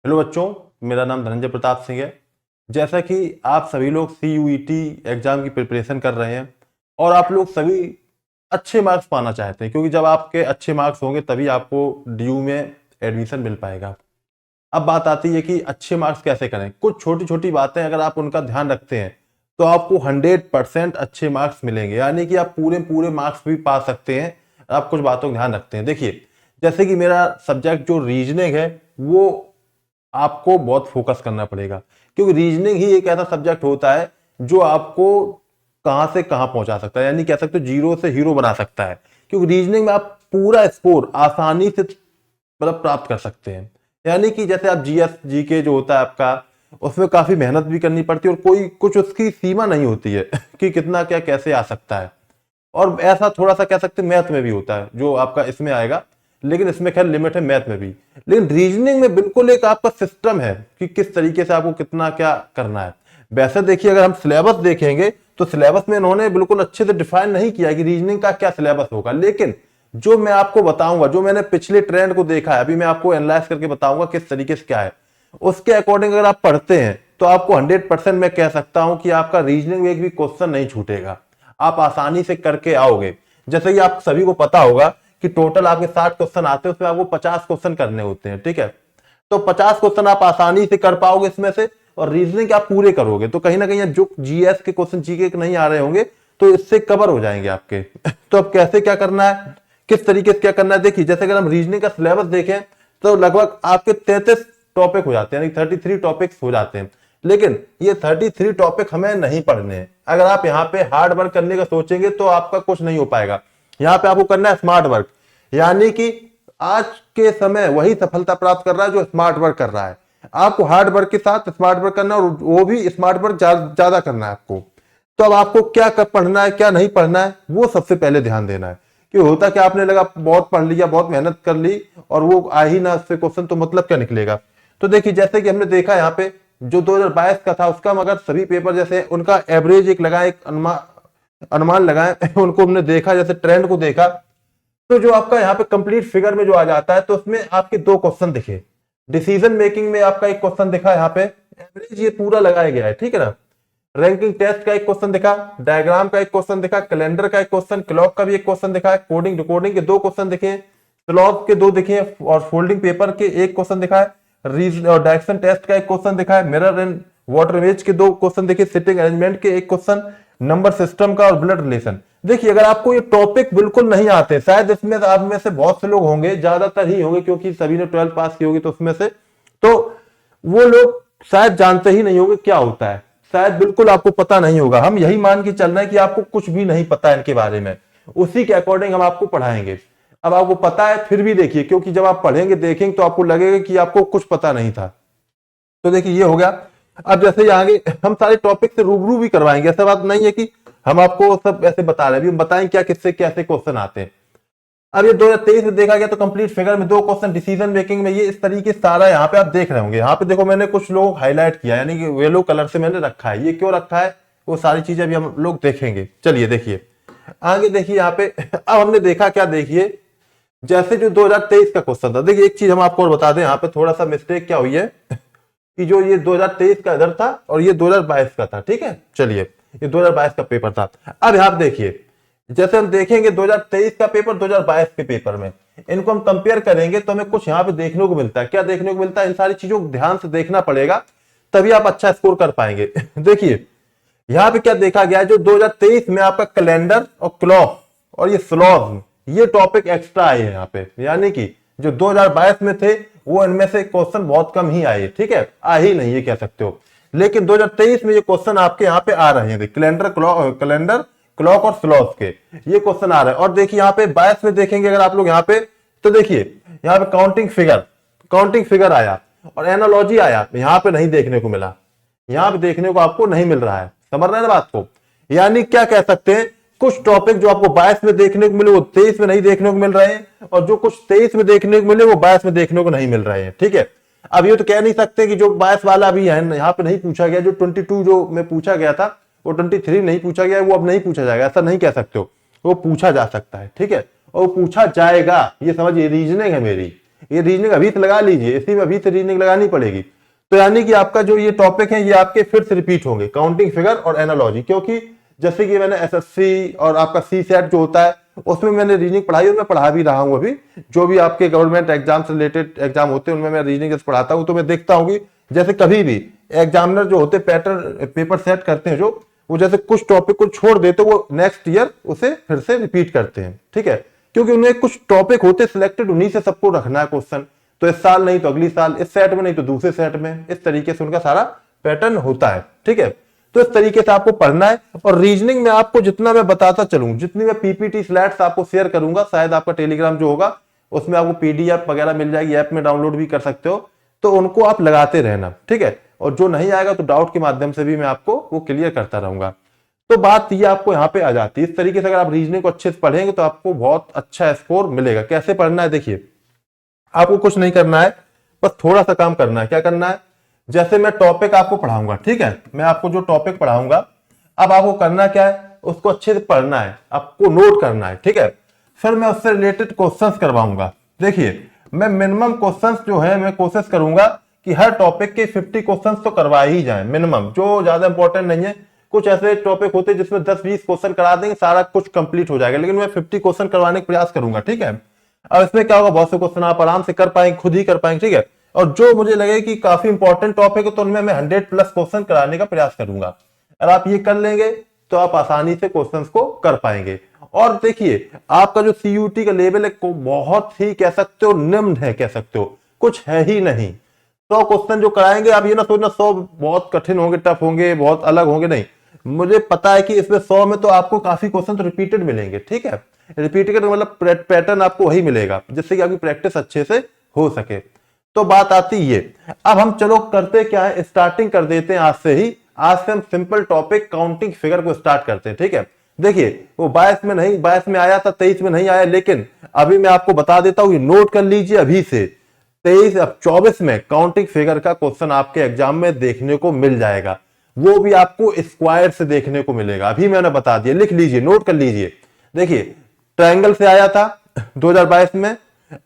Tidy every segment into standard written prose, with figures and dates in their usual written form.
Hello बच्चों, मेरा नाम धनंजय प्रताप सिंह है। जैसा कि आप सभी लोग CUET एग्जाम की प्रिपरेशन कर रहे हैं और आप लोग सभी अच्छे मार्क्स पाना चाहते हैं, क्योंकि जब आपके अच्छे मार्क्स होंगे तभी आपको DU में एडमिशन मिल पाएगा। अब बात आती है कि अच्छे मार्क्स कैसे करें। कुछ छोटी छोटी बातें अगर आप उनका ध्यान रखते हैं तो आपको 100% अच्छे मार्क्स मिलेंगे, यानी कि आप पूरे पूरे मार्क्स भी पा सकते हैं। आप कुछ बातों का ध्यान रखते हैं। देखिए, जैसे कि मेरा सब्जेक्ट जो रीजनिंग है वो आपको बहुत फोकस करना पड़ेगा, क्योंकि रीजनिंग ही एक ऐसा सब्जेक्ट होता है जो आपको कहां से कहां पहुंचा सकता है, यानी कह सकते हो जीरो से हीरो बना सकता है। क्योंकि रीजनिंग में आप पूरा स्कोर आसानी से प्राप्त कर सकते हैं। यानी कि जैसे आप GS GK जो होता है आपका, उसमें काफी मेहनत भी करनी पड़ती है और कोई कुछ उसकी सीमा नहीं होती है कि कितना क्या कैसे आ सकता है। और ऐसा थोड़ा सा कह सकते हैं मैथ में भी होता है जो आपका इसमें आएगा, लेकिन इसमें खैर लिमिट है मैथ में भी। लेकिन रीजनिंग में बिल्कुल एक आपका सिस्टम है कि किस तरीके से आपको कितना क्या करना है। वैसे देखिए, अगर हम सिलेबस देखेंगे तो सिलेबस में इन्होंने बिल्कुल अच्छे से डिफाइन नहीं किया कि रीजनिंग का क्या सिलेबस होगा, लेकिन जो मैं आपको बताऊंगा, जो मैंने पिछले ट्रेंड को देखा है, अभी मैं आपको एनालाइज करके बताऊंगा किस तरीके से क्या है, उसके अकॉर्डिंग अगर आप पढ़ते हैं तो आपको 100% मैं कह सकता हूं कि आपका रीजनिंग में एक भी क्वेश्चन नहीं छूटेगा। आप आसानी से करके आओगे। जैसे कि आप सभी को पता होगा कि टोटल आपके 60 क्वेश्चन आते हैं, उसमें आपको 50 क्वेश्चन करने होते हैं, ठीक है। तो 50 क्वेश्चन आप आसानी से कर पाओगे इसमें से, और रीजनिंग आप पूरे करोगे तो कहीं ना कहीं जो GS के क्वेश्चन GK के नहीं आ रहे होंगे तो इससे कवर हो जाएंगे आपके। तो अब कैसे क्या करना है, किस तरीके से क्या करना है, देखिए जैसे अगर हम रीजनिंग का सिलेबस देखें तो लगभग आपके 33 टॉपिक हो जाते हैं, यानी 33 टॉपिक्स हो जाते हैं। लेकिन ये 33 टॉपिक हमें नहीं पढ़ने हैं। अगर आप यहाँ पे हार्ड वर्क करने का सोचेंगे तो आपका कुछ नहीं हो पाएगा। यहाँ पे आपको करना है स्मार्ट वर्क, यानी कि आज के समय वही सफलता प्राप्त कर रहा है जो स्मार्ट वर्क कर रहा है। आपको हार्ड वर्क के साथ स्मार्ट वर्क करना है, और वो भी स्मार्ट वर्क ज्यादा करना है आपको। तो अब आपको क्या पढ़ना है क्या नहीं पढ़ना है वो सबसे पहले ध्यान देना है। कि होता क्या, आपने लगा बहुत पढ़ लिया, बहुत मेहनत कर ली और वो आ ही ना उससे क्वेश्चन, तो मतलब क्या निकलेगा। तो देखिए, जैसे कि हमने देखा यहाँ पे जो 2022 का था उसका, मगर सभी पेपर जैसे उनका एवरेज एक लगाए, एक अनुमान लगाए उनको हमने देखा, जैसे ट्रेंड को देखा, तो जो आपका यहाँ पे कंप्लीट फिगर में जो आ जाता है तो उसमें आपके दो क्वेश्चन दिखे। डिसीजन मेकिंग में आपका एक क्वेश्चन दिखा, यहाँ पे एवरेज ये पूरा लगाया गया है, ठीक है ना। रैंकिंग टेस्ट का एक क्वेश्चन दिखा, डायग्राम का एक क्वेश्चन दिखा, कैलेंडर का एक क्वेश्चन, क्लॉक का भी एक क्वेश्चन दिखा, कोडिंग डिकोडिंग के दो क्वेश्चन दिखे, स्लॉग के दो दिखे, और फोल्डिंग पेपर के एक क्वेश्चन दिखा है, रीजन और डायरेक्शन टेस्ट का एक क्वेश्चन दिखा है, मिरर एंड वाटर इमेज के दो क्वेश्चन दिखे, सिटिंग अरेंजमेंट के एक क्वेश्चन, नंबर सिस्टम का और ब्लड रिलेशन। देखिए, अगर आपको ये टॉपिक बिल्कुल नहीं आते, शायद इसमें आप में से बहुत से लोग होंगे, ज्यादातर ही होंगे क्योंकि सभी ने 12 पास की होगी, तो उसमें से तो वो लोग शायद जानते ही नहीं होंगे क्या होता है, शायद बिल्कुल आपको पता नहीं होगा। हम यही मान के चल रहे हैं कि आपको कुछ भी नहीं पता है इनके बारे में, उसी के अकॉर्डिंग हम आपको पढ़ाएंगे। अब आपको पता है फिर भी देखिए, क्योंकि जब आप पढ़ेंगे देखेंगे तो आपको लगेगा कि आपको कुछ पता नहीं था। तो देखिए ये हो गया। अब जैसे आगे हम सारे टॉपिक से रूबरू भी करवाएंगे, ऐसा बात नहीं है कि हम आपको सब ऐसे बता रहे हैं, हम बताएं क्या किससे कैसे क्वेश्चन आते हैं। अब ये 2023 में देखा गया तो कंप्लीट फिगर में दो क्वेश्चन, डिसीजन मेकिंग में ये इस तरीके सारा यहाँ पे आप देख रहे होंगे। यहाँ पे देखो मैंने कुछ लोग हाईलाइट किया, यानी कि येलो कलर से मैंने रखा है। ये क्यों रखा है वो सारी चीजें अभी हम लोग देखेंगे। चलिए देखिए आगे, देखिए यहाँ पे अब हमने देखा क्या, देखिए जैसे जो 2023 का क्वेश्चन था। देखिए एक चीज हम आपको और बता दें, यहाँ पे थोड़ा सा मिस्टेक क्या हुई है कि जो ये 2023 का इधर था और ये 2022 का था, ठीक है। चलिए ये 2022 का पेपर था। अब यहाँ देखिए, जैसे हम देखेंगे 2023 का पेपर 2022 के पेपर में, इनको हम कंपेयर करेंगे तो हमें कुछ यहाँ पे देखने को मिलता है। क्या देखने को मिलता है, इन सारी चीजों को ध्यान से देखना पड़ेगा, तभी आप अच्छा स्कोर कर पाएंगे। देखिए यहाँ पे क्या देखा गया है, जो 2023 में आपका कैलेंडर और क्लॉक और ये स्लॉग, ये टॉपिक एक्स्ट्रा आए हैं यहाँ पे, यानी कि जो 2022 में थे वो इनमें से क्वेश्चन बहुत कम ही आए, ठीक है, आ ही नहीं ये कह सकते हो। लेकिन 2023 में ये क्वेश्चन आपके यहाँ पे आ रहे हैं, कैलेंडर क्लॉक और स्लॉग के ये क्वेश्चन आ रहे हैं। और देखिए यहाँ पे 22 में देखेंगे अगर आप लोग यहाँ पे, तो देखिए यहाँ पे काउंटिंग फिगर आया और एनालॉजी आया, यहाँ पे नहीं देखने को मिला, यहाँ पे देखने को आपको नहीं मिल रहा है। समझ रहे हैं ना बात को। यानी क्या कह सकते हैं, कुछ टॉपिक जो आपको 22 में देखने को मिले वो 23 में नहीं देखने को मिल रहे हैं, और जो कुछ 23 में देखने को मिले वो 22 में देखने को नहीं मिल रहे हैं, ठीक है। अब ये तो कह नहीं सकते कि जो 22 वाला अभी है यहाँ पे नहीं पूछा गया, जो 22 जो में पूछा गया था वो 23 नहीं पूछा गया, वो अब नहीं पूछा जाएगा, ऐसा नहीं कह सकते हो। वो पूछा जा सकता है, ठीक है, और पूछा जाएगा, ये समझिए रीजनिंग है मेरी। ये रीजनिंग अभी से लगा लीजिए, इसी में अभी से रीजनिंग लगानी पड़ेगी। तो यानी कि आपका जो ये टॉपिक है ये आपके फिर से रिपीट होंगे, काउंटिंग फिगर और एनालॉजी, क्योंकि जैसे कि मैंने एसएससी और आपका सी सेट जो होता है उसमें मैंने रीजनिंग पढ़ाई और मैं पढ़ा भी रहा हूं अभी। जो भी आपके गवर्नमेंट एग्जाम से रिलेटेड एग्जाम होते हैं उनमें मैं रीजनिंग जैसे पढ़ाता हूं, तो मैं देखता हूं कि जैसे कभी भी एग्जामिनर जो होते पैटर्न पेपर सेट करते हैं जो, वो जैसे कुछ टॉपिक को छोड़ देते वो नेक्स्ट ईयर उसे फिर से रिपीट करते हैं, ठीक है, क्योंकि उन्हें कुछ टॉपिक होते सिलेक्टेड, उन्हीं से सबको रखना है क्वेश्चन, तो इस साल नहीं तो अगली साल, इस सेट में नहीं तो दूसरे सेट में, इस तरीके से उनका सारा पैटर्न होता है, ठीक है। तो इस तरीके से आपको पढ़ना है। और रीजनिंग में आपको जितना मैं बताता चलूं, जितनी मैं पीपीटी स्लाइड्स आपको शेयर करूंगा, शायद आपका टेलीग्राम जो होगा उसमें आपको पीडीएफ वगैरह मिल जाएगी, ऐप में डाउनलोड भी कर सकते हो, तो उनको आप लगाते रहना, ठीक है। और जो नहीं आएगा तो डाउट के माध्यम से भी मैं आपको वो क्लियर करता रहूंगा। तो बात ये आपको यहाँ पे आ जाती है। इस तरीके से अगर आप रीजनिंग को अच्छे से पढ़ेंगे तो आपको बहुत अच्छा स्कोर मिलेगा। कैसे पढ़ना है देखिए, आपको कुछ नहीं करना है, बस थोड़ा सा काम करना है। क्या करना है, जैसे मैं टॉपिक आपको पढ़ाऊंगा, ठीक है, मैं आपको जो टॉपिक पढ़ाऊंगा, अब आपको करना क्या है, उसको अच्छे से पढ़ना है, आपको नोट करना है, ठीक है। फिर मैं उससे रिलेटेड क्वेश्चंस करवाऊंगा। देखिए मैं मिनिमम क्वेश्चंस जो है मैं कोशिश करूंगा कि हर टॉपिक के 50 क्वेश्चंस तो करवा ही जाए मिनिमम, जो ज्यादा इंपॉर्टेंट नहीं है। कुछ ऐसे टॉपिक होते हैं जिसमें 10-20 क्वेश्चन करा देंगे, सारा कुछ कंप्लीट हो जाएगा, लेकिन मैं 50 क्वेश्चन करवाने का प्रयास करूंगा, ठीक है। अब इसमें क्या होगा, बहुत से क्वेश्चन आप आराम से कर पाएंगे, खुद ही कर पाएंगे, ठीक है। और जो मुझे लगे कि काफी इंपॉर्टेंट टॉपिक है तो उनमें मैं 100+ क्वेश्चन कराने का प्रयास करूंगा। अगर आप ये कर लेंगे तो आप आसानी से क्वेश्चंस को कर पाएंगे। और देखिए आपका जो सीयूटी का लेवल है को बहुत ही कह सकते हो निम्न है, कह सकते हो कुछ है ही नहीं। 100 क्वेश्चन जो कराएंगे, आप ये ना सोचना 100 बहुत कठिन होंगे, टफ होंगे, बहुत अलग होंगे, नहीं। मुझे पता है कि इसमें 100 में तो आपको काफी क्वेश्चन तो रिपीटेड मिलेंगे, ठीक है। रिपीटेड मतलब पैटर्न आपको वही मिलेगा जिससे कि आपकी प्रैक्टिस अच्छे से हो सके। तो बात आती है, अब हम चलो करते क्या है, स्टार्टिंग कर देते हैं आज से ही। आज से हम सिंपल टॉपिक काउंटिंग फिगर को स्टार्ट करते हैं, ठीक है। देखिए वो 22 में नहीं, 22 में आया था, 23 में नहीं आया, लेकिन अभी मैं आपको बता देता हूं, नोट कर लीजिए अभी से। 23 अब 24 में काउंटिंग फिगर का क्वेश्चन आपके एग्जाम में देखने को मिल जाएगा, वो भी आपको स्क्वायर से देखने को मिलेगा। अभी मैंने बता दिया, लिख लीजिए, नोट कर लीजिए। देखिए ट्रायंगल से आया था 2022 में,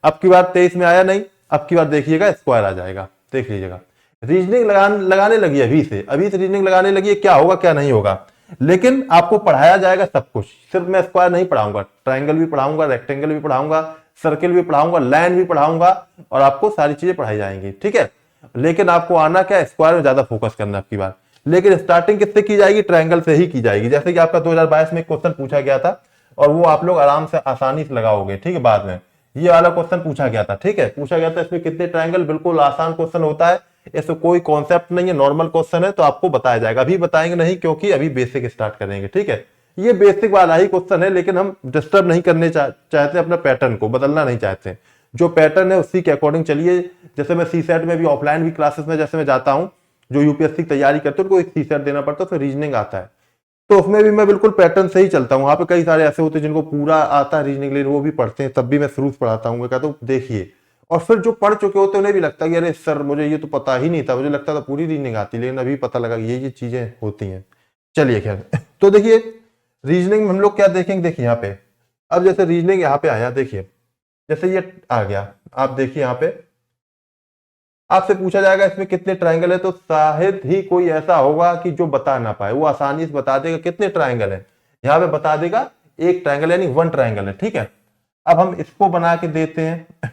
अब की बार 23 में आया नहीं, अब की बार देखिएगा स्क्वायर आ जाएगा, देख लीजिएगा। रीजनिंग लगाने लगी अभी से रीजनिंग लगाने लगी, क्या होगा क्या नहीं होगा, लेकिन आपको पढ़ाया जाएगा सब कुछ। सिर्फ मैं स्क्वायर नहीं पढ़ाऊंगा, ट्रायंगल भी पढ़ाऊंगा, रेक्टेंगल भी पढ़ाऊंगा, सर्किल भी पढ़ाऊंगा, लाइन भी पढ़ाऊंगा, और आपको सारी चीजें पढ़ाई जाएंगी, ठीक है। लेकिन आपको आना क्या, स्क्वायर में ज्यादा फोकस करना आपकी बार। लेकिन स्टार्टिंग किससे की जाएगी, ट्रायंगल से ही की जाएगी। जैसे कि आपका 2022 में क्वेश्चन पूछा गया था और वो आप लोग आराम से आसानी से लगाओगे, ठीक है। बाद में ये वाला क्वेश्चन पूछा गया था, ठीक है, पूछा गया था इसमें कितने ट्रायंगल, बिल्कुल आसान क्वेश्चन होता है, इसमें कोई कॉन्सेप्ट नहीं है, नॉर्मल क्वेश्चन है, तो आपको बताया जाएगा। अभी बताएंगे नहीं क्योंकि अभी बेसिक स्टार्ट करेंगे, ठीक है। ये बेसिक वाला ही क्वेश्चन है, लेकिन हम डिस्टर्ब नहीं करने चाहते, अपना पैटर्न को बदलना नहीं चाहते। जो पैटर्न है उसी के अकॉर्डिंग चलिए। जैसे मैं सी सेट में भी ऑफलाइन भी क्लासेस में जैसे मैं जाता हूँ, जो यूपीएससी की तैयारी करते हैं उनको सी सेट देना पड़ता है, तो रीजनिंग आता है, तो उसमें भी मैं बिल्कुल पैटर्न से ही चलता हूँ। वहां पे कई सारे ऐसे होते हैं जिनको पूरा आता है रीजनिंग, लेकिन वो भी पढ़ते हैं, तब भी मैं शुरू से पढ़ाता हूँ, मैं कहता हूँ देखिए। और फिर जो पढ़ चुके होते हैं उन्हें भी लगता है कि अरे सर मुझे ये तो पता ही नहीं था, मुझे लगता था पूरी रीजनिंग आती, लेकिन अभी पता लगा ये चीजें होती हैं। चलिए खैर, तो देखिए रीजनिंग में हम लोग क्या देखेंगे, देखिए यहाँ पे, अब जैसे रीजनिंग यहाँ पे आया, देखिए जैसे ये आ गया, आप देखिए यहाँ पे आपसे पूछा जाएगा इसमें कितने ट्रायंगल है, तो शायद ही कोई ऐसा होगा कि जो बता ना पाए, वो आसानी से बता देगा कितने ट्रायंगल है। यहाँ पे बता देगा एक ट्रायंगल यानी 1 ट्रायंगल है, ठीक है। अब हम इसको बना के देते हैं।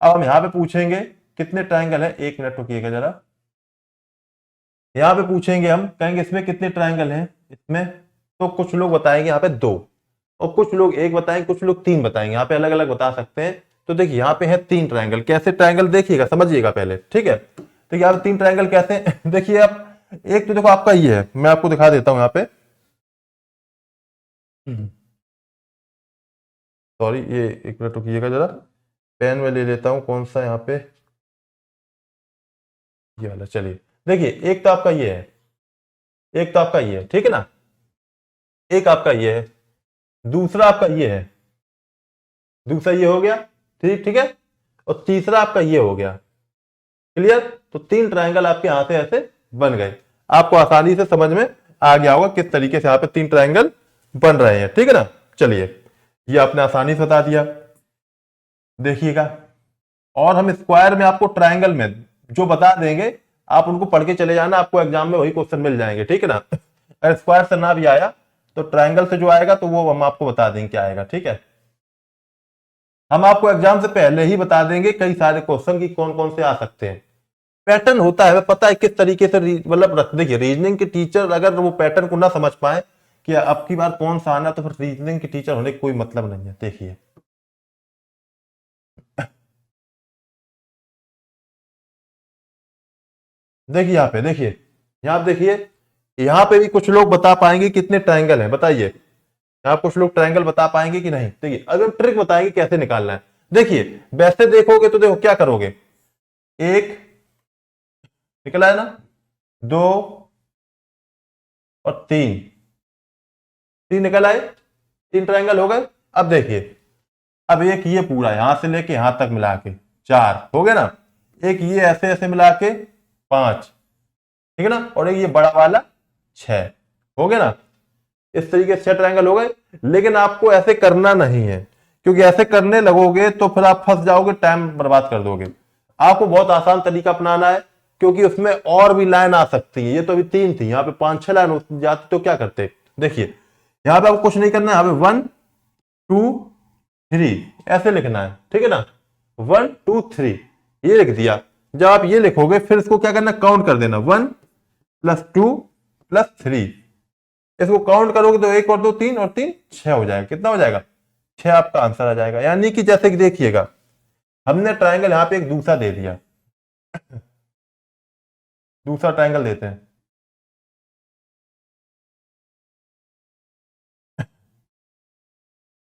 अब हम यहाँ पे पूछेंगे कितने ट्रायंगल है, 1 मिनट रुकिएगा जरा। यहाँ पे पूछेंगे, हम कहेंगे इसमें कितने ट्रायंगल हैं, इसमें तो कुछ लोग बताएंगे यहाँ पे 2, और कुछ लोग 1 बताएंगे, कुछ लोग 3 बताएंगे, यहाँ पे अलग अलग बता सकते हैं। तो देखिए यहाँ पे है 3 ट्रायंगल। कैसे ट्रायंगल देखिएगा, समझिएगा पहले, ठीक है। तो यहाँ पे 3 ट्रायंगल कैसे हैं देखिए आप, एक तो देखो आपका ये है, मैं आपको दिखा देता हूँ यहाँ पे, सॉरी ये 1 मिनट रुकिएगा जरा, पेन में ले लेता हूँ, कौन सा यहाँ पे, ये वाला। चलिए देखिए, एक तो आपका ये है, एक तो आपका ये है, ठीक है ना, एक आपका ये है, दूसरा आपका ये है, दूसरा ये हो गया, ठीक ठीक है, और तीसरा आपका ये हो गया। क्लियर, तो 3 ट्रायंगल आपके यहां से ऐसे बन गए। आपको आसानी से समझ में आ गया होगा किस तरीके से यहाँ पे 3 ट्रायंगल बन रहे हैं, ठीक है ना। चलिए ये आपने आसानी से बता दिया। देखिएगा। और हम स्क्वायर में आपको ट्रायंगल में जो बता देंगे आप उनको पढ़ के चले जाना, आपको एग्जाम में वही क्वेश्चन मिल जाएंगे, ठीक है ना। अगर स्क्वायर से ना भी आया तो ट्रायंगल से जो आएगा तो वो हम आपको बता देंगे क्या आएगा, ठीक है। हम आपको एग्जाम से पहले ही बता देंगे कई सारे क्वेश्चन की कौन कौन से आ सकते हैं। पैटर्न होता है, पता है किस तरीके से मतलब रख देखिए, रीजनिंग के टीचर अगर वो पैटर्न को ना समझ पाए कि अब की बार कौन सा आना, तो फिर रीजनिंग के टीचर होने का कोई मतलब नहीं है। देखिए देखिए यहाँ पे, देखिए यहाँ पे, देखिए यहाँ पे भी कुछ लोग बता पाएंगे कितने ट्रायंगल हैं, बताइए। यहाँ कुछ लोग ट्रायंगल बता पाएंगे कि नहीं। देखिए अगर ट्रिक बताएंगे कैसे निकालना है। देखिए वैसे देखोगे तो देखो क्या करोगे, एक निकला है ना, दो और तीन, तीन निकल आए, तीन ट्रायंगल हो गए। अब देखिए, अब एक ये पूरा यहां से लेके यहां तक मिला के चार हो गए ना, एक ये ऐसे ऐसे मिला के पांच, ठीक है ना, और एक ये बड़ा वाला छह हो गए ना। इस तरीके से छह ट्रायंगल हो गए। लेकिन आपको ऐसे करना नहीं है, क्योंकि ऐसे करने लगोगे तो फिर आप फंस जाओगे, टाइम बर्बाद कर दोगे। आपको बहुत आसान तरीका अपनाना है, क्योंकि उसमें और भी लाइन आ सकती है। ये तो अभी तीन थी, यहाँ पे पांच छह लाइन हो जाती तो क्या करते। देखिए यहाँ पे आपको कुछ नहीं करना है, यहाँ पे 1 2 3 ऐसे लिखना है, ठीक है ना, 1 2 3 ये लिख दिया। जब आप ये लिखोगे फिर इसको क्या करना, काउंट कर देना, 1 + 2 + 3। इसको काउंट करोगे तो एक और दो तीन और तीन छह हो जाएगा। कितना हो जाएगा, छह आपका आंसर आ जाएगा। यानी कि जैसे कि देखिएगा, हमने ट्रायंगल यहां पे एक दूसरा दे दिया, दूसरा ट्रायंगल देते हैं।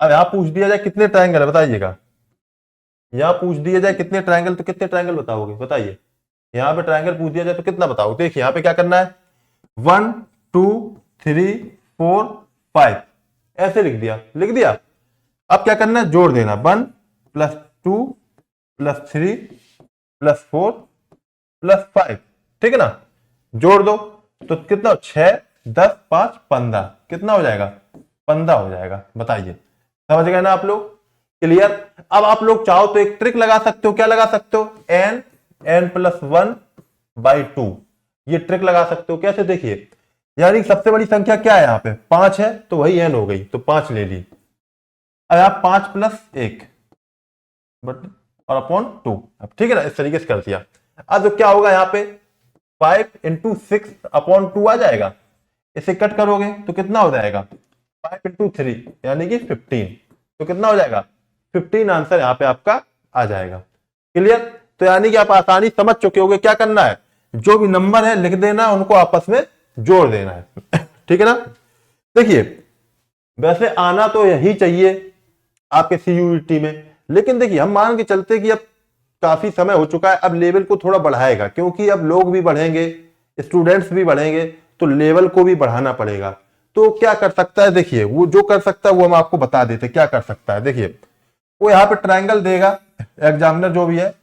अब यहां पूछ दिया जाए कितने ट्रायंगल है, बताइएगा। यहां पूछ दिया जाए कितने ट्रायंगल, तो कितने ट्रायंगल बताओगे, बताइए। यहां पे ट्रायंगल पूछ दिया जाए तो कितना बताओगे। देखिए यहां पे क्या करना है, 1 2 3 4 5 ऐसे लिख दिया, लिख दिया। अब क्या करना है, जोड़ देना, 1 + 2 + 3 + 4 + 5, ठीक है ना। जोड़ दो तो कितना, 6 10 5 15, कितना हो जाएगा, 15 हो जाएगा। बताइए, समझ गए ना आप लोग, क्लियर। अब आप लोग चाहो तो एक ट्रिक लगा सकते हो, क्या लगा सकते हो, n+1/2 ये ट्रिक लगा सकते हो। कैसे, देखिए यानी सबसे बड़ी संख्या क्या है, यहाँ पे 5 है तो वही n हो गई, तो 5 ले ली। अब आप 5 + 1 बट और अपॉन 2, अब ठीक है ना, इस तरीके से कर दिया। अब तो क्या होगा, यहाँ पे 5 × 6/2 आ जाएगा। इसे कट करोगे तो कितना हो जाएगा, 5 × 3 यानी कि 15, तो कितना हो जाएगा 15 आंसर यहाँ पे आपका आ जाएगा। क्लियर। तो यानी कि आप आसानी समझ चुके होंगे क्या करना है, जो भी नंबर है लिख देना, उनको आपस में जोड़ देना है। ठीक है ना। देखिए वैसे आना तो यही चाहिए आपके सीयूईटी में, लेकिन देखिए हम मान के चलते कि अब काफी समय हो चुका है, अब लेवल को थोड़ा बढ़ाएगा, क्योंकि अब लोग भी बढ़ेंगे, स्टूडेंट्स भी बढ़ेंगे, तो लेवल को भी बढ़ाना पड़ेगा। तो क्या कर सकता है, देखिए वो जो कर सकता है वो हम आपको बता देते क्या कर सकता है। देखिए वो यहाँ पे ट्रायंगल देगा, एग्जामिनर जो भी है,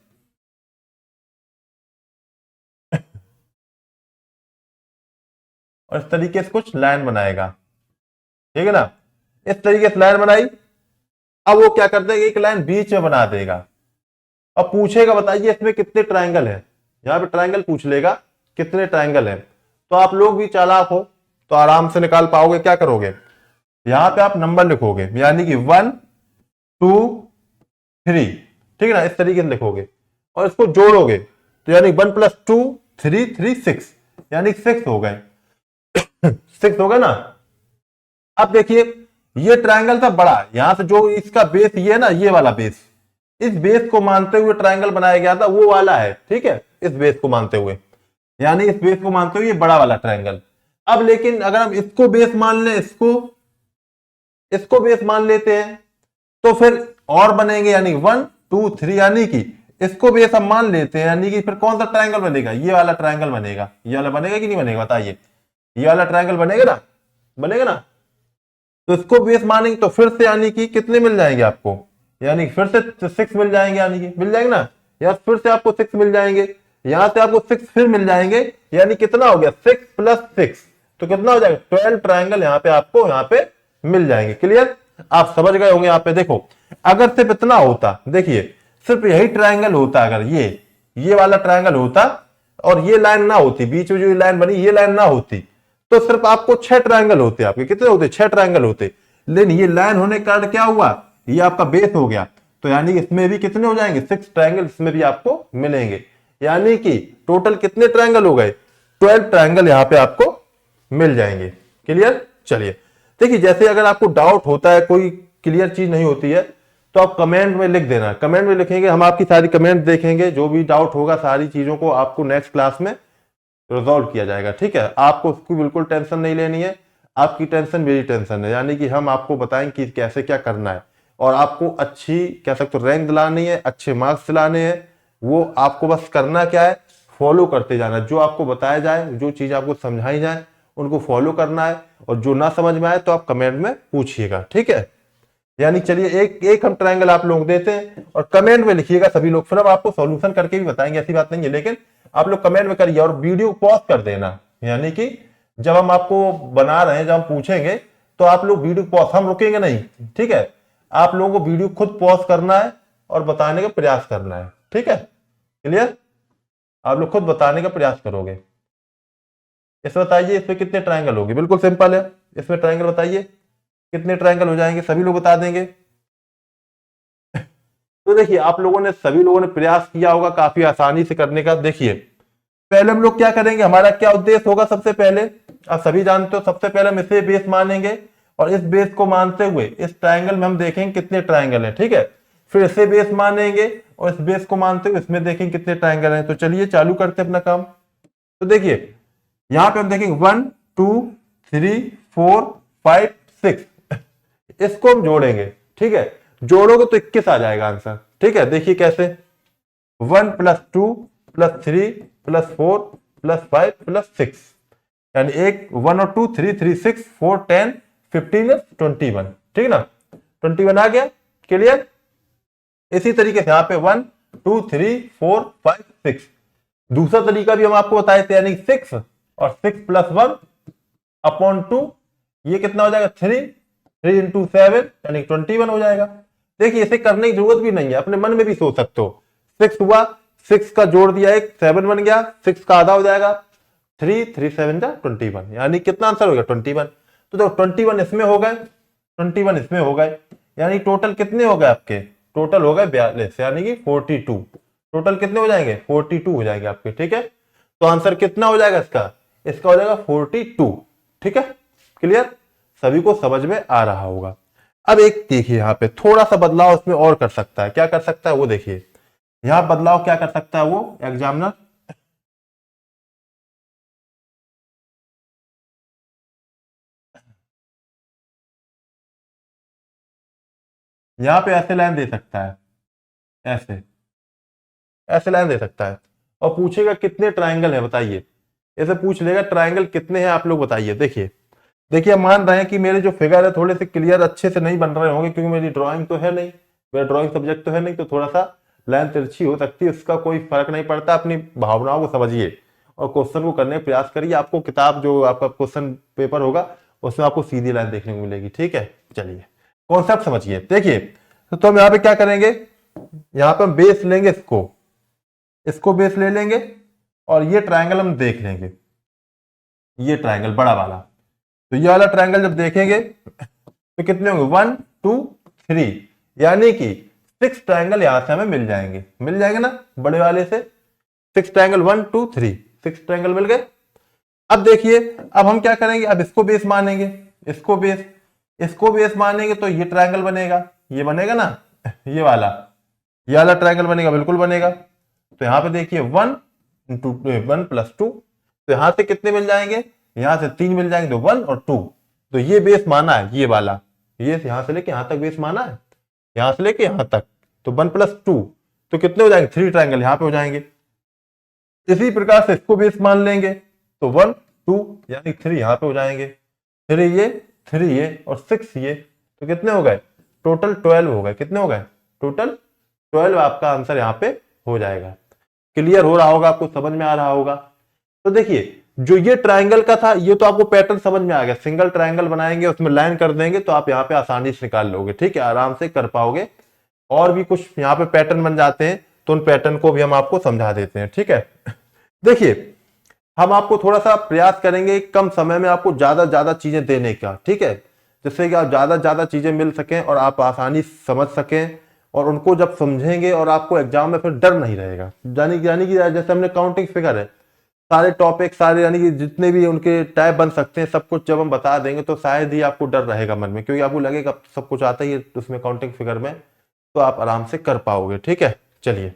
और इस तरीके से कुछ लाइन बनाएगा, ठीक है ना। इस तरीके से लाइन बनाई, अब वो क्या कर देगा, एक लाइन बीच में बना देगा। अब पूछेगा बताइए इसमें कितने ट्रायंगल है, यहाँ पे ट्रायंगल पूछ लेगा कितने ट्रायंगल है। तो आप लोग भी चालाक हो तो आराम से निकाल पाओगे। क्या करोगे, यहां पे आप नंबर लिखोगे, यानी कि 1 2 3, ठीक है ना, इस तरीके से लिखोगे और इसको जोड़ोगे तो यानी 1 + 2 3 3 6, यानी 6 हो गए। 6 हो गए ना। अब देखिए ये ट्रायंगल था बड़ा, यहां से जो इसका बेस ये है ना, ये वाला बेस, इस बेस को मानते हुए ट्रायंगल बनाया गया था, वो वाला है, ठीक है, इस बेस को मानते हुए, यानी इस बेस को मानते हुए ये बड़ा वाला ट्रायंगल। अब लेकिन अगर हम इसको बेस मान ले, इसको बेस मान लेते हैं तो फिर और बनेंगे, यानी 1 2 3, यानी कि इसको बेस हम मान लेते हैं, यानी कि फिर कौन सा ट्रायंगल बनेगा, ये वाला ट्रायंगल बनेगा। ये वाला बनेगा कि नहीं बनेगा, बताइए। ये वाला ट्रायंगल बनेगा ना, बनेगा ना। तो इसको बेस मानेंगे तो फिर से यानी कि कितने मिल जाएंगे आपको, यानी फिर से 6 मिल जाएंगे, यानी कि मिल जाएंगे ना, या फिर से आपको 6 मिल जाएंगे, यहां से आपको 6 फिर मिल जाएंगे, यानी कितना हो गया 6 + 6, तो कितना हो जाएगा 12 ट्रायंगल यहाँ पे आपको यहाँ पे मिल जाएंगे। क्लियर, आप समझ गए होंगे। यहाँ पे देखो अगर सिर्फ इतना होता, देखिए सिर्फ यही ट्रायंगल होता, अगर ये वाला ट्रायंगल होता और ये लाइन ना होती, बीच में जो लाइन बनी ये लाइन ना होती, तो सिर्फ आपको 6 ट्रायंगल होते। आपके कितने होते? 6 ट्रायंगल होते। लेकिन ये लाइन होने के कारण क्या हुआ, ये आपका बेस हो गया, तो यानी इसमें भी कितने हो जाएंगे? 6 ट्रायंगल इसमें भी आपको मिलेंगे। यानी कि टोटल कितने ट्रायंगल हो गए? 12 ट्रायंगल यहां पे आपको मिल जाएंगे। क्लियर? चलिए देखिए, जैसे अगर आपको डाउट होता है, कोई क्लियर चीज नहीं होती है, तो आप कमेंट में लिख देना। कमेंट में लिखेंगे, हम आपकी सारी कमेंट देखेंगे, जो भी डाउट होगा सारी चीजों को आपको नेक्स्ट क्लास में रिजॉल्व किया जाएगा। ठीक है, आपको उसकी बिल्कुल टेंशन नहीं लेनी है, आपकी टेंशन मेरी टेंशन है। यानी कि हम आपको बताएंगे कि कैसे क्या करना है, और आपको अच्छी कह सकते हो रैंक दिलानी है, अच्छे मार्क्स दिलाने हैं। वो आपको बस करना क्या है, फॉलो करते जाना। जो आपको बताया जाए, जो चीज आपको समझाई जाए, उनको फॉलो करना है। और जो ना समझ में आए तो आप कमेंट में पूछिएगा। ठीक है, यानी चलिए एक हम ट्रायंगल आप लोग देते हैं और कमेंट में लिखिएगा सभी लोग, फिर हम आपको सॉल्यूशन करके भी बताएंगे, ऐसी बात नहीं है। लेकिन आप लोग कमेंट में करिए और वीडियो पॉज कर देना। यानी कि जब हम आपको बना रहे हैं, जब हम पूछेंगे तो आप लोग वीडियो पॉज, हम रुकेंगे नहीं। ठीक है, आप लोगों को वीडियो खुद पॉज करना है और बताने का प्रयास करना है। ठीक है, क्लियर? आप लोग खुद बताने का प्रयास करोगे। इसमें बताइए, इसमें कितने ट्रायंगल होंगे? बिल्कुल सिंपल है, इसमें ट्रायंगल बताइए कितने ट्रायंगल हो जाएंगे, सभी लोग बता देंगे। तो देखिए, आप लोगों ने सभी लोगों ने प्रयास किया होगा काफी आसानी से करने का। देखिए, पहले हम लोग क्या करेंगे, हमारा क्या उद्देश्य होगा? सबसे पहले आप सभी जानते हो, सबसे पहले हम इसे बेस मानेंगे और इस बेस को मानते हुए इस ट्रायंगल में हम देखेंगे कितने ट्रायंगल हैं। ठीक है, फिर इसे बेस मानेंगे और इस बेस को मानते हुए इसमें देखेंगे कितने ट्रायंगल हैं। तो चलिए चालू करते हैं अपना काम। तो देखिए, यहां पे हम देखेंगे 1 2 3 4 5 6, इसको हम जोड़ेंगे। ठीक है, जोड़ोगे तो 21 आ जाएगा आंसर। ठीक है, देखिए कैसे, 1 + 2 + 3 + 4 + 5 + 6, यानी 1 और 2 3 3 6 4 10 15 21। ठीक है ना, 21 आ गया। क्लियर? इसी तरीके से यहाँ पे 1 2 3 4 5 6, दूसरा तरीका भी हम आपको बताए थे, यानी 6 और 6 + 1 अपॉन 2, ये कितना हो जाएगा? 3 3 × 7 यानी 21 हो जाएगा। देखिए, इसे करने की जरूरत भी नहीं है, अपने मन में भी सोच सकते हो। 6 हुआ, 6 का जोड़ दिया, एक 7 बन गया, 6 का आधा हो जाएगा 3 3 7 जा 21, यानी कितना आंसर हो गया? 21। तो देखो 21 इसमें हो गए, 21 इसमें हो गए, यानी टोटल कितने हो गए आपके? टोटल हो गए 42, यानी कि 42। टोटल कितने हो जाएंगे? 42 हो जाएंगे आपके। ठीक है, तो आंसर कितना हो जाएगा इसका? इसका हो जाएगा 42। ठीक है, क्लियर? सभी को समझ में आ रहा होगा। अब एक देखिए, यहां पे थोड़ा सा बदलाव इसमें और कर सकता है। क्या कर सकता है वो देखिए, यहां बदलाव क्या कर सकता है वो एग्जामिनर, यहां पे ऐसे लाइन दे सकता है, ऐसे ऐसे लाइन दे सकता है और पूछेगा कितने ट्रायंगल है बताइए। ऐसे पूछ लेगा ट्रायंगल कितने हैं आप लोग बताइए। देखिए देखिए, हम मान रहे हैं कि मेरे जो फिगर है थोड़े से क्लियर अच्छे से नहीं बन रहे होंगे, क्योंकि मेरी ड्राइंग तो है नहीं, मेरा ड्राइंग सब्जेक्ट तो है नहीं, तो थोड़ा सा लाइन तिरछी हो सकती है, उसका कोई फर्क नहीं पड़ता। अपनी भावनाओं को समझिए और क्वेश्चन को करने का प्रयास करिए। आपको किताब जो आपका क्वेश्चन पेपर होगा उसमें आपको सीधी लाइन देखने को मिलेगी। ठीक है, चलिए कॉन्सेप्ट समझिए। देखिए, तो हम यहाँ पे क्या करेंगे, यहाँ पे हम बेस लेंगे, इसको बेस ले लेंगे और ये ट्रायंगल हम देख लेंगे, ये ट्रायंगल बड़ा वाला। तो ये वाला ट्रायंगल जब देखेंगे तो कितने होंगे? 1 2 3, यानी कि 6 ट्रायंगल यहां से हमें मिल जाएंगे ना, बड़े वाले से 6 ट्रायंगल 1 2 3, 6 ट्रायंगल मिल गए। अब देखिए, अब हम क्या करेंगे, अब इसको बेस मानेंगे, इसको बेस मानेंगे तो ये ट्रायंगल बनेगा, ये बनेगा ना, ये वाला ट्रायंगल बनेगा, बिल्कुल बनेगा। तो यहां पे देखिए 1 + 2, तो यहां से कितने मिल जाएंगे? यहां से 3 मिल जाएंगे, तो 1 और 2, तो ये बेस माना है, ये वाला, ये यहां से लेके यहां तक बेस माना है, यहां से लेके यहां तक, तो 1 + 2 तो कितने हो जाएंगे? 3 ट्रायंगल यहां पे हो जाएंगे। इसी प्रकार से इसको बेस मान लेंगे, तो 1 2 यानी 3 यहां पे हो जाएंगे, 3 ये और 6 ये, तो कितने हो गए? टोटल 12 हो गए। कितने हो गए? टोटल 12 आपका आंसर यहाँ पे हो जाएगा। क्लियर हो रहा होगा, आपको समझ में आ रहा होगा। तो देखिए, जो ये ट्रायंगल का था, ये तो आपको पैटर्न समझ में आ गया। सिंगल ट्रायंगल बनाएंगे, उसमें लाइन कर देंगे, तो आप यहाँ पे आसानी से निकाल लोगे। ठीक है, आराम से कर पाओगे। और भी कुछ यहाँ पे पैटर्न बन जाते हैं, तो उन पैटर्न को भी हम आपको समझा देते हैं। ठीक है, देखिए हम आपको थोड़ा सा प्रयास करेंगे कम समय में आपको ज्यादा ज्यादा चीजें देने का। ठीक है, जिससे कि आप ज्यादा ज्यादा चीजें मिल सकें और आप आसानी समझ सकें, और उनको जब समझेंगे और आपको एग्जाम में फिर डर नहीं रहेगा। यानी कि जैसे हमने काउंटिंग फिगर है, सारे टॉपिक सारे यानी कि जितने भी उनके टाइप बन सकते हैं सब कुछ जब हम बता देंगे तो शायद ही आपको डर रहेगा मन में, क्योंकि आपको लगेगा सब कुछ आता ही है उसमें काउंटिंग फिगर में, तो आप आराम से कर पाओगे। ठीक है, चलिए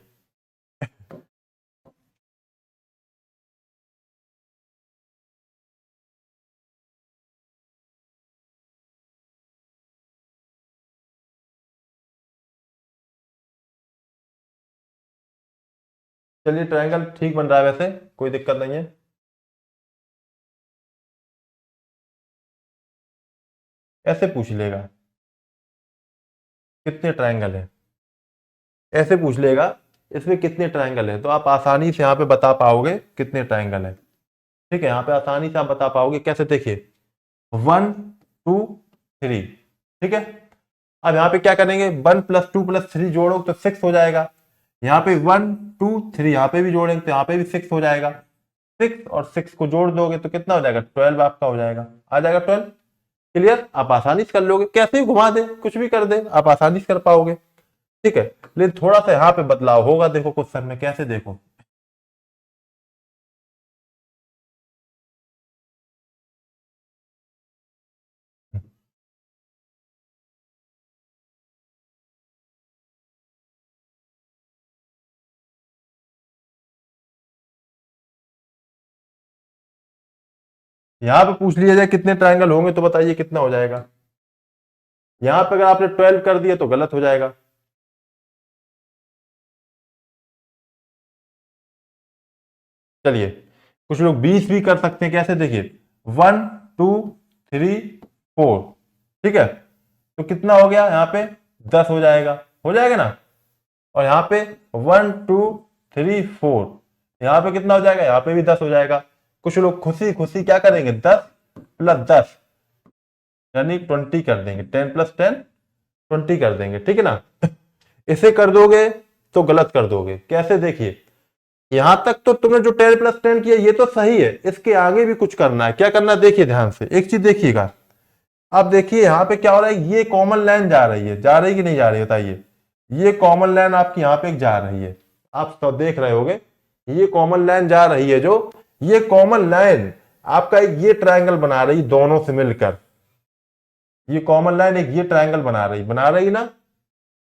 चलिए, ट्रायंगल ठीक बन रहा है, वैसे कोई दिक्कत नहीं है। ऐसे पूछ लेगा कितने ट्रायंगल है, ऐसे पूछ लेगा इसमें कितने ट्रायंगल है, तो आप आसानी से यहाँ पे बता पाओगे कितने ट्रायंगल है। ठीक है, यहाँ पे आसानी से आप बता पाओगे। कैसे, देखिए 1 2 3। ठीक है, अब यहाँ पे क्या करेंगे, 1 + 2 + 3 जोड़ो तो 6 हो जाएगा। यहाँ पे 1 2 3 यहाँ पे भी जोड़ेंगे तो यहाँ पे भी 6 हो जाएगा। 6 और 6 को जोड़ दोगे तो कितना हो जाएगा, 12 आपका हो जाएगा, आ जाएगा 12। क्लियर, आप आसानी से कर लोगे, कैसे भी घुमा दे कुछ भी कर दे आप आसानी से कर पाओगे। ठीक है, लेकिन थोड़ा सा यहाँ पे बदलाव होगा, देखो क्वेश्चन में कैसे, देखो यहाँ पे पूछ लिया जाए कितने ट्रायंगल होंगे तो बताइए कितना हो जाएगा। यहाँ पे अगर आपने 12 कर दिया तो गलत हो जाएगा। चलिए, कुछ लोग 20 भी कर सकते हैं, कैसे, देखिए 1 2 3 4। ठीक है, तो कितना हो गया, यहाँ पे 10 हो जाएगा ना। और यहाँ पे 1 2 3 4, यहाँ पे कितना हो जाएगा, यहाँ पे भी 10 हो जाएगा। कुछ लोग खुशी खुशी क्या करेंगे, 10 + 10 यानी 20 कर देंगे, 10 + 10 20 कर देंगे। ठीक है ना, इसे कर दोगे तो गलत कर दोगे। कैसे, देखिए यहां तक तो तुमने जो 10 + 10 किया ये तो सही है, इसके आगे भी कुछ करना है। क्या करना है, देखिए ध्यान से एक चीज देखिएगा। अब देखिए यहाँ पे क्या हो रहा है, ये कॉमन लाइन जा रही है, जा रही कि नहीं जा रही, बताइए। ये कॉमन लाइन आपकी यहाँ पे एक जा रही है, आप तो देख रहे होगे, ये कॉमन लाइन जा रही है, जो ये कॉमन लाइन आपका एक ये ट्रायंगल बना रही दोनों से मिलकर। ये कॉमन लाइन एक ये ट्रायंगल बना रही ना,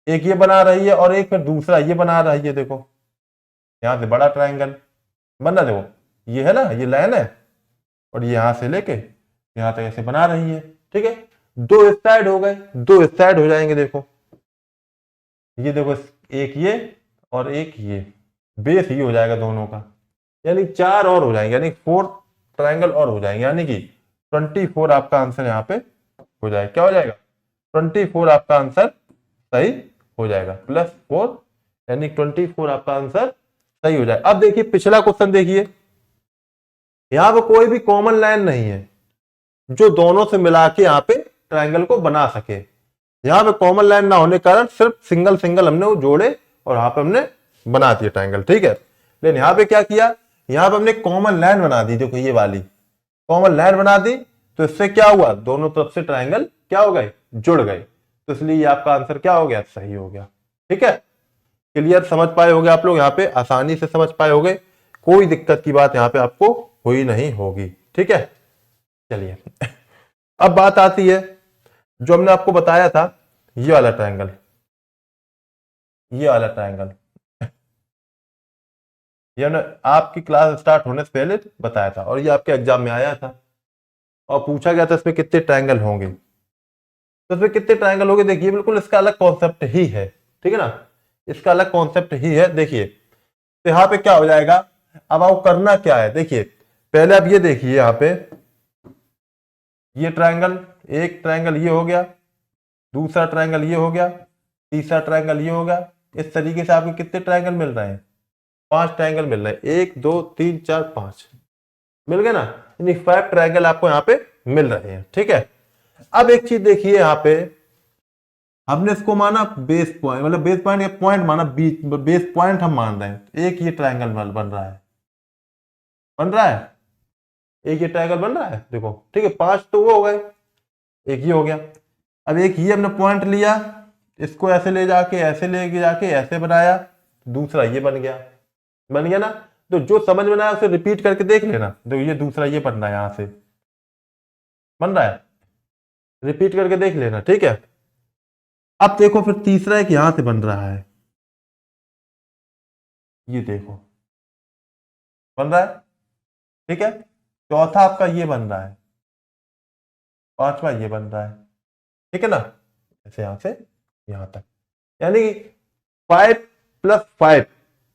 एक ये बना रही है और एक फिर दूसरा ये बना रही है। देखो यहां से बड़ा ट्रायंगल बन रहा, देखो ये है ना, ये लाइन है, और ये यहां से लेके यहां तक ऐसे बना रही है। ठीक है, दो इस साइड हो गए, दो इस साइड हो जाएंगे। देखो ये देखो, एक ये और एक ये, बेस ये हो जाएगा दोनों का, यानी 4 और हो जाएंगे, यानी 4 ट्रायंगल और हो जाएंगे, यानी कि 24 आपका आंसर यहाँ पे हो जाएगा। क्या हो जाएगा, 24 आपका आंसर सही हो जाएगा, +4 यानी 24 आपका आंसर सही हो जाएगा। अब देखिए पिछला क्वेश्चन देखिए, यहां पर कोई भी कॉमन लाइन नहीं है जो दोनों से मिला के यहाँ पे ट्रायंगल को बना सके। यहाँ पे कॉमन लाइन ना होने के कारण सिर्फ सिंगल सिंगल हमने वो जोड़े और यहाँ पे हमने बना दिया ट्रायंगल। ठीक है, लेकिन यहाँ पे क्या किया, यहाँ पे हमने कॉमन लाइन बना दी, देखो ये वाली कॉमन लाइन बना दी, तो इससे क्या हुआ, दोनों तरफ से ट्रायंगल क्या हो गए, जुड़ गए, तो इसलिए ये आपका आंसर क्या हो गया, सही हो गया। ठीक है, क्लियर, समझ पाए होगे आप लोग, यहाँ पे आसानी से समझ पाए होगे, कोई दिक्कत की बात यहाँ पे आपको हुई नहीं होगी। ठीक है, चलिए अब बात आती है जो हमने आपको बताया था, ये वाला ट्रायंगल, ये वाला ट्रायंगल ये हमने आपकी क्लास स्टार्ट होने से पहले बताया था, और ये आपके एग्जाम में आया था और पूछा गया था इसमें कितने ट्रायंगल होंगे। तो इसमें कितने ट्रायंगल होंगे, देखिए बिल्कुल इसका अलग कॉन्सेप्ट ही है। ठीक है ना, इसका अलग कॉन्सेप्ट ही है। देखिए तो यहाँ पे क्या हो जाएगा, अब आपको करना क्या है, देखिए पहले आप ये देखिए, यहाँ पे ये ट्रायंगल, एक ट्रायंगल ये हो गया, दूसरा ट्रायंगल ये हो गया, तीसरा ट्रायंगल ये हो गया। इस तरीके से आपको कितने ट्रायंगल मिल रहे हैं, 5 ट्रायंगल मिल रहे हैं, 1 2 3 4 5 मिल गए ना, यानी 5 ट्रायंगल आपको यहाँ पे मिल रहे हैं। ठीक है, अब एक चीज देखिए यहाँ पे, हमने इसको माना बेस पॉइंट, मतलब बेस पॉइंट या पॉइंट माना, बीच बेस पॉइंट हम मान रहे हैं। तो एक ये ट्रायंगल बन रहा है, बन रहा है, एक ये ट्रायंगल बन रहा है, देखो ठीक है। 5 तो वो हो गए, एक ये हो गया। अब एक ये हमने पॉइंट लिया, इसको ऐसे ले जाके ऐसे ले जाके ऐसे बनाया, दूसरा ये बन गया, बन गया ना। तो जो समझ में ना आया उसे रिपीट करके देख लेना। तो ये दूसरा ये बन रहा है, यहां से बन रहा है, रिपीट करके देख लेना, ठीक है। अब देखो फिर तीसरा एक यहां से बन रहा है, ये देखो बन रहा है, ठीक है। चौथा आपका ये बन रहा है, पांचवा ये बन रहा है, ठीक है ना। ऐसे यहां से यहां तक, यानी 5 + 5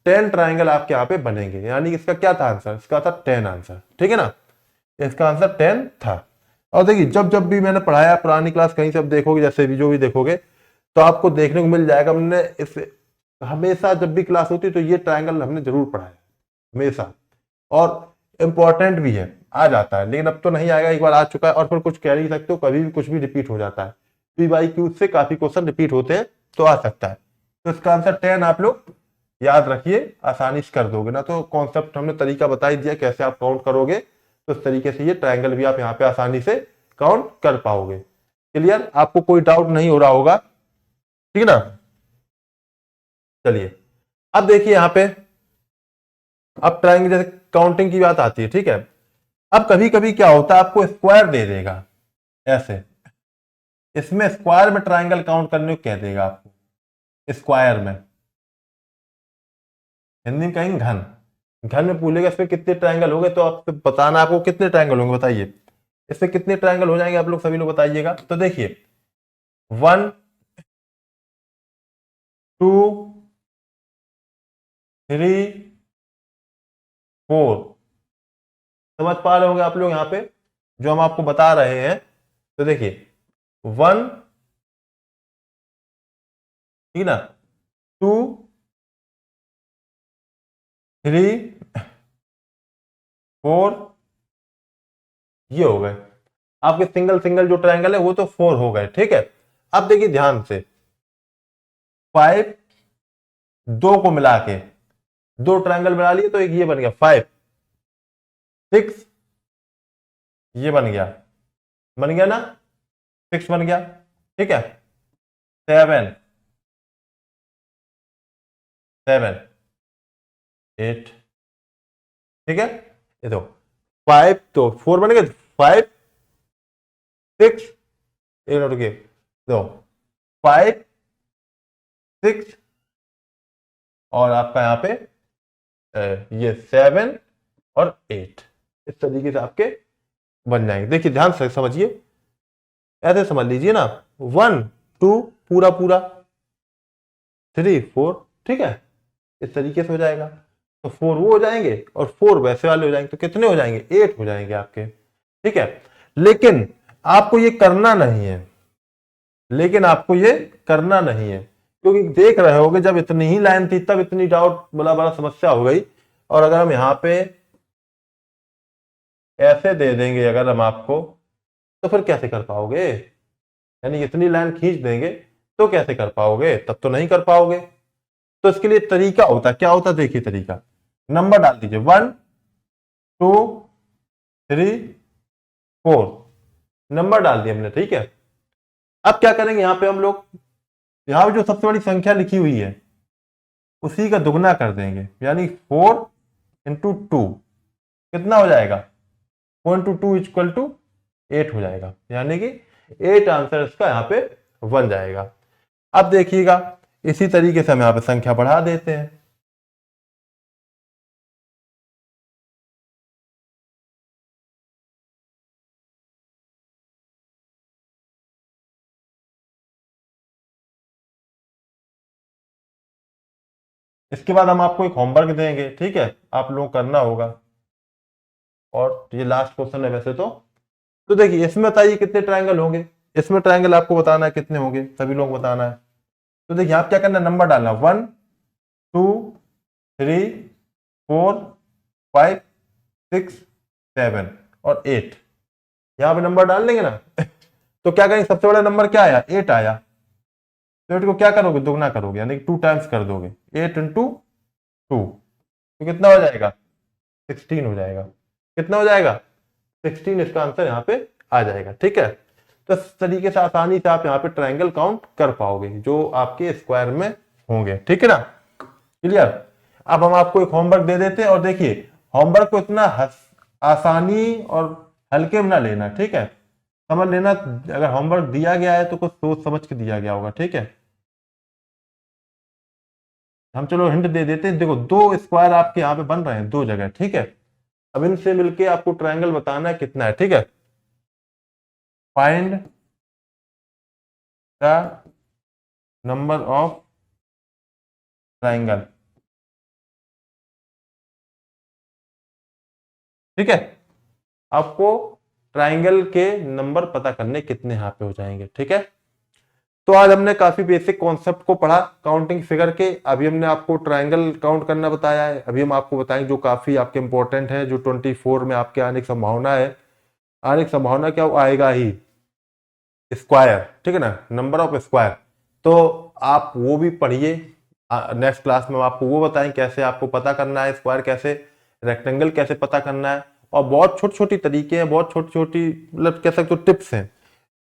10 ट्राइंगल आपके यहाँ पे बनेंगे। यानी इसका क्या था आंसर, इसका था 10 आंसर, ठीक है ना। इसका आंसर 10 था। और देखिए जब जब भी मैंने पढ़ाया पुरानी क्लास कहीं से अब देखोगे, जैसे भी जो भी देखोगे तो आपको देखने को मिल जाएगा, हमने इस हमेशा जब भी क्लास होती है तो ये ट्राइंगल हमने जरूर पढ़ा है हमेशा, और इम्पोर्टेंट भी है, आ जाता है। लेकिन अब तो नहीं आएगा, एक बार आ चुका है, और फिर कुछ कह नहीं सकते हो, कभी भी कुछ भी रिपीट हो जाता है। PYQ से काफी क्वेश्चन रिपीट होते हैं, तो आ सकता है। तो इसका आंसर 10 आप लोग याद रखिए, आसानी से कर दोगे ना। तो कॉन्सेप्ट हमने तरीका बता ही दिया कैसे आप काउंट करोगे, तो इस तरीके से ये ट्राइंगल भी आप यहाँ पे आसानी से काउंट कर पाओगे। क्लियर, आपको कोई डाउट नहीं हो रहा होगा, ठीक है ना। चलिए अब देखिए यहाँ पे, अब ट्राइंगल जैसे काउंटिंग की बात आती है, ठीक है। अब कभी कभी क्या होता है, आपको स्क्वायर दे देगा ऐसे, इसमें स्क्वायर में ट्राइंगल काउंट करने को कह देगा आपको, स्क्वायर में, हिंदी में कहेंगे घन, घन में पूछेगा इसमें कितने ट्राइंगल हो गए, तो आपको बताना, आपको कितने ट्राइंगल होंगे बताइए, इसमें कितने ट्राइंगल हो जाएंगे आप लोग सभी लोग बताइएगा। तो देखिए 1 2 3 4, समझ पा रहे होंगे आप लोग यहाँ पे जो हम आपको बता रहे हैं। तो देखिए 1, ठीक ना, 2 3 4, ये हो गए आपके सिंगल सिंगल जो ट्रायंगल है, वो तो 4 हो गए, ठीक है। अब देखिए ध्यान से, 5 2 को मिला के 2 ट्रायंगल बना लिए, तो एक ये बन गया 5 6, ये बन गया ना, 6 बन गया, ठीक है। 7 7 8, ठीक है। ये तो 5 तो 4 बन गए, 5 6, एक नोट के, तो 5 6, और आपका यहाँ पे ये 7 और 8, इस तरीके से आपके बन जाएंगे। देखिए ध्यान से समझिए, ऐसे समझ लीजिए ना, 1 2 पूरा पूरा, 3 4, ठीक है, इस तरीके से हो जाएगा। तो 4 वो हो जाएंगे और 4 वैसे वाले हो जाएंगे, तो कितने हो जाएंगे, 8 हो जाएंगे आपके, ठीक है। लेकिन आपको ये करना नहीं है, लेकिन आपको ये करना नहीं है, क्योंकि देख रहे होगे जब इतनी ही लाइन थी तब इतनी डाउट बड़ा बड़ा समस्या हो गई, और अगर हम यहाँ पे ऐसे दे देंगे अगर हम आपको, तो फिर कैसे कर पाओगे, यानी इतनी लाइन खींच देंगे तो कैसे कर पाओगे, तब तो नहीं कर पाओगे। तो इसके लिए तरीका होता है, क्या होता है, देखिए तरीका, नंबर डाल दीजिए 1 2 3 4, नंबर डाल दिए हमने, ठीक है। अब क्या करेंगे, यहां पे हम लोग, यहां पे जो सबसे बड़ी संख्या लिखी हुई है उसी का दुगना कर देंगे, यानी 4 इंटू 2 कितना हो जाएगा, 4 इंटू 2 इक्वल टू 8 हो जाएगा, यानी कि 8 आंसर इसका यहाँ पे बन जाएगा। अब देखिएगा इसी तरीके से हम यहाँ पे संख्या बढ़ा देते हैं, इसके बाद हम आपको एक होमवर्क देंगे, ठीक है, आप लोग करना होगा, और ये लास्ट क्वेश्चन है वैसे तो देखिए इसमें बताइए कितने ट्रायंगल होंगे, इसमें ट्रायंगल आपको बताना है कितने होंगे, सभी लोग बताना है। तो देखिए आप क्या करना है, नंबर डालना 1 2 3 4 5 6 7 और 8, यहां पे नंबर डाल देंगे ना तो क्या करेंगे, सबसे बड़ा नंबर क्या आया, 8 आया, तो 8 को क्या करोगे, दोगुना करोगे, यानी कि 2 टाइम्स कर दोगे, 8 इंटू 2, तो कितना हो जाएगा, 16 हो जाएगा। कितना हो जाएगा, 16 इसका आंसर यहाँ पे आ जाएगा। ठीक है, तो इस तरीके से आसानी से आप यहाँ पे ट्रायंगल काउंट कर पाओगे जो आपके स्क्वायर में होंगे। ठीक है ना, क्लियर। अब हम आपको एक होमवर्क दे देते हैं, और देखिए होमवर्क को इतना आसानी और हल्के में ना लेना, ठीक है, समझ लेना। अगर होमवर्क दिया गया है तो कुछ सोच समझ के दिया गया होगा। ठीक है, हम चलो हिंट दे देते हैं। देखो 2 स्क्वायर आपके यहाँ पे बन रहे हैं 2 जगह। ठीक है, अब इनसे मिलके आपको ट्रायंगल बताना है कितना है। ठीक है, find the number of triangle. ठीक है, आपको ट्रायंगल के नंबर पता करने कितने यहाँ पे हो जाएंगे। ठीक है, तो आज हमने काफी बेसिक कॉन्सेप्ट को पढ़ा काउंटिंग फिगर के। अभी हमने आपको ट्रायंगल काउंट करना बताया है, अभी हम आपको बताएंगे जो काफी आपके इंपॉर्टेंट है, जो 24 में आपके आने की संभावना है। आने की संभावना क्या आएगा ही, स्क्वायर। ठीक है ना, नंबर ऑफ स्क्वायर। तो आप वो भी पढ़िए, नेक्स्ट क्लास में हम आपको वो बताएं कैसे आपको पता करना है स्क्वायर, कैसे रेक्टेंगल कैसे पता करना है। और बहुत छोटी छोटी तरीके हैं, बहुत छोटी छोटी मतलब कह सकते हो टिप्स हैं।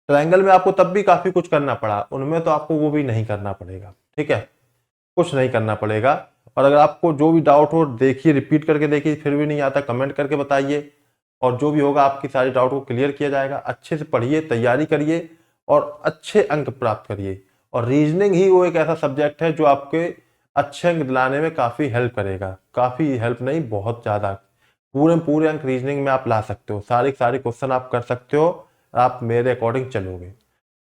ट्रायंगल में आपको तब भी काफी कुछ करना पड़ा, उनमें तो आपको वो भी नहीं करना पड़ेगा। ठीक है, कुछ नहीं करना पड़ेगा। और अगर आपको जो भी डाउट हो देखिए, रिपीट करके देखिए, फिर भी नहीं आता कमेंट करके बताइए, और जो भी होगा आपकी सारी डाउट को क्लियर किया जाएगा। अच्छे से पढ़िए, तैयारी करिए और अच्छे अंक प्राप्त करिए। और रीजनिंग ही वो एक ऐसा सब्जेक्ट है जो आपके अच्छे अंक दिलाने में काफी हेल्प करेगा। काफी हेल्प नहीं, बहुत ज्यादा, पूरे पूरे अंक रीजनिंग में आप ला सकते हो, सारे सारे क्वेश्चन आप कर सकते हो, आप मेरे अकॉर्डिंग चलोगे।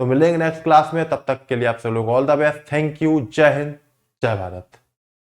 तो मिलेंगे नेक्स्ट क्लास में, तब तक के लिए आप सब लोग all the best. Thank you, जय हिंद, जय भारत।